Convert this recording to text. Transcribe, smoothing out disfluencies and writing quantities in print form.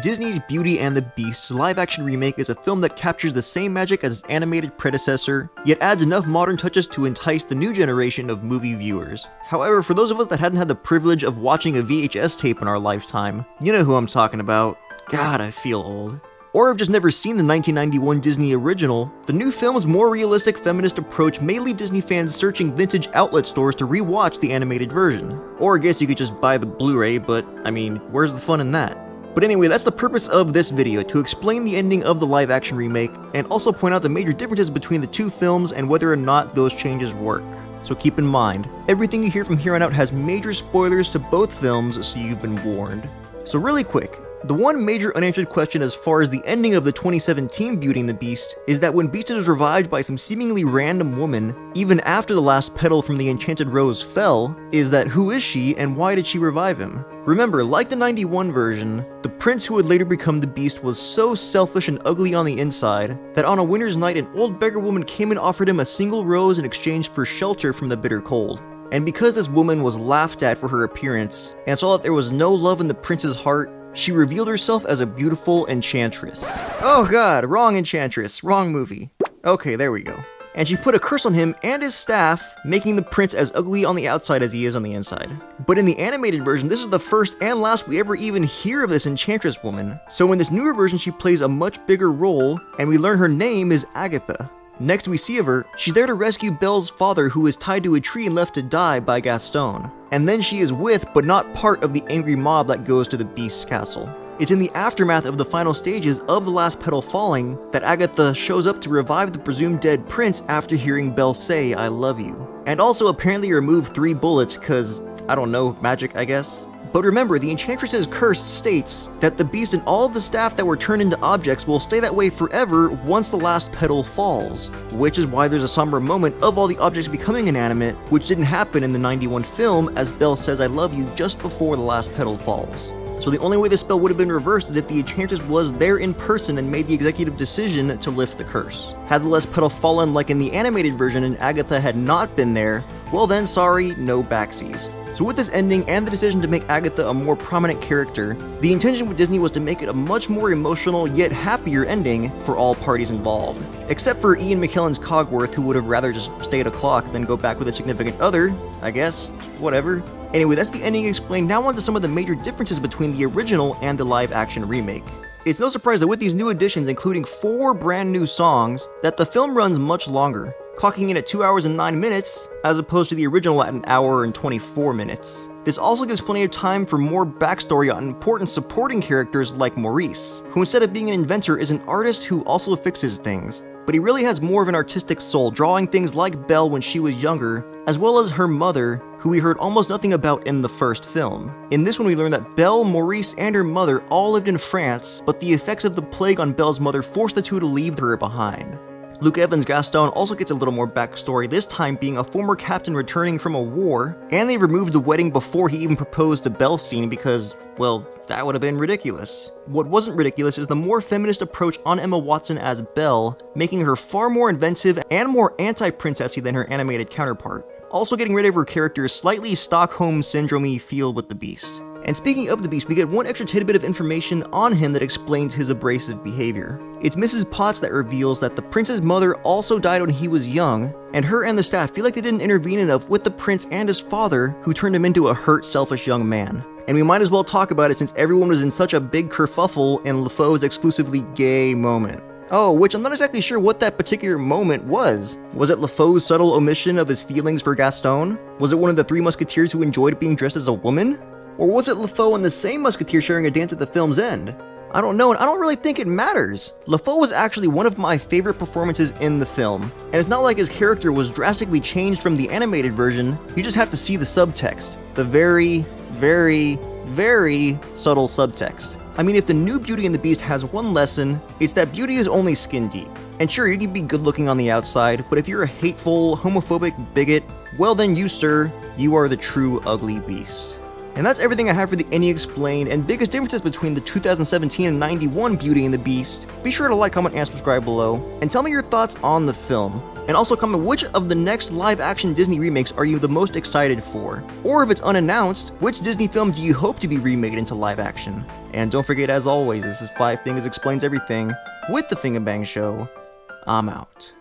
Disney's Beauty and the Beast's live-action remake is a film that captures the same magic as its animated predecessor, yet adds enough modern touches to entice the new generation of movie viewers. However, for those of us that hadn't had the privilege of watching a VHS tape in our lifetime, you know who I'm talking about. God, I feel old. Or have just never seen the 1991 Disney original, the new film's more realistic feminist approach may leave Disney fans searching vintage outlet stores to re-watch the animated version. Or I guess you could just buy the Blu-ray, but I mean, where's the fun in that? But anyway, that's the purpose of this video, to explain the ending of the live-action remake, and also point out the major differences between the two films and whether or not those changes work. So keep in mind, everything you hear from here on out has major spoilers to both films, so you've been warned. So really quick, the one major unanswered question as far as the ending of the 2017 Beauty and the Beast is that when Beast is revived by some seemingly random woman, even after the last petal from the enchanted rose fell, is that who is she and why did she revive him? Remember, like the 91 version, the prince who would later become the Beast was so selfish and ugly on the inside that on a winter's night an old beggar woman came and offered him a single rose in exchange for shelter from the bitter cold. And because this woman was laughed at for her appearance, and saw that there was no love in the prince's heart, she revealed herself as a beautiful enchantress. Oh god, wrong enchantress, wrong movie. Okay, there we go. And she put a curse on him and his staff, making the prince as ugly on the outside as he is on the inside. But in the animated version, this is the first and last we ever even hear of this enchantress woman. So in this newer version, she plays a much bigger role, and we learn her name is Agatha. Next we see of her, she's there to rescue Belle's father who is tied to a tree and left to die by Gaston. And then she is with, but not part of the angry mob that goes to the Beast's castle. It's in the aftermath of the final stages of the last petal falling that Agatha shows up to revive the presumed dead prince after hearing Belle say, "I love you." And also apparently remove 3 bullets cause, I don't know, magic I guess? But remember, the Enchantress's curse states that the Beast and all of the staff that were turned into objects will stay that way forever once the last petal falls, which is why there's a somber moment of all the objects becoming inanimate, which didn't happen in the 91 film as Belle says "I love you" just before the last petal falls. So the only way this spell would have been reversed is if the Enchantress was there in person and made the executive decision to lift the curse. Had the last petal fallen like in the animated version and Agatha had not been there, well then sorry, no backsies. So with this ending and the decision to make Agatha a more prominent character, the intention with Disney was to make it a much more emotional yet happier ending for all parties involved. Except for Ian McKellen's Cogworth, who would have rather just stay at a clock than go back with a significant other, I guess, whatever. Anyway, that's the ending explained. Now on to some of the major differences between the original and the live-action remake. It's no surprise that with these new additions, including 4 brand new songs, that the film runs much longer, clocking in at 2 hours and 9 minutes, as opposed to the original at 1 hour and 24 minutes. This also gives plenty of time for more backstory on important supporting characters like Maurice, who instead of being an inventor is an artist who also fixes things. But he really has more of an artistic soul, drawing things like Belle when she was younger, as well as her mother, who we heard almost nothing about in the first film. In this one we learn that Belle, Maurice, and her mother all lived in France, but the effects of the plague on Belle's mother forced the two to leave her behind. Luke Evans' Gaston also gets a little more backstory, this time being a former captain returning from a war, and they removed the wedding before he even proposed to Belle scene because, well, that would have been ridiculous. What wasn't ridiculous is the more feminist approach on Emma Watson as Belle, making her far more inventive and more anti-princessy than her animated counterpart. Also getting rid of her character's slightly Stockholm Syndrome-y feel with the Beast. And speaking of the Beast, we get one extra tidbit of information on him that explains his abrasive behavior. It's Mrs. Potts that reveals that the prince's mother also died when he was young, and her and the staff feel like they didn't intervene enough with the prince and his father, who turned him into a hurt, selfish young man. And we might as well talk about it since everyone was in such a big kerfuffle in LeFau's exclusively gay moment. Oh, which I'm not exactly sure what that particular moment was. Was it LeFau's subtle omission of his feelings for Gaston? Was it one of the 3 musketeers who enjoyed being dressed as a woman? Or was it LeFau and the same musketeer sharing a dance at the film's end? I don't know, and I don't really think it matters. LeFau was actually one of my favorite performances in the film, and it's not like his character was drastically changed from the animated version. You just have to see the subtext. The very, very, very subtle subtext. I mean, if the new Beauty and the Beast has one lesson, it's that beauty is only skin deep. And sure, you can be good looking on the outside, but if you're a hateful, homophobic bigot, well then you, sir, you are the true ugly beast. And that's everything I have for the Any Explained and biggest differences between the 2017 and 91 Beauty and the Beast. Be sure to like, comment, and subscribe below, and tell me your thoughts on the film. And also comment which of the next live-action Disney remakes are you the most excited for? Or if it's unannounced, which Disney film do you hope to be remade into live action? And don't forget, as always, this is 5 Things Explains Everything with The Fingerbang Show. I'm out.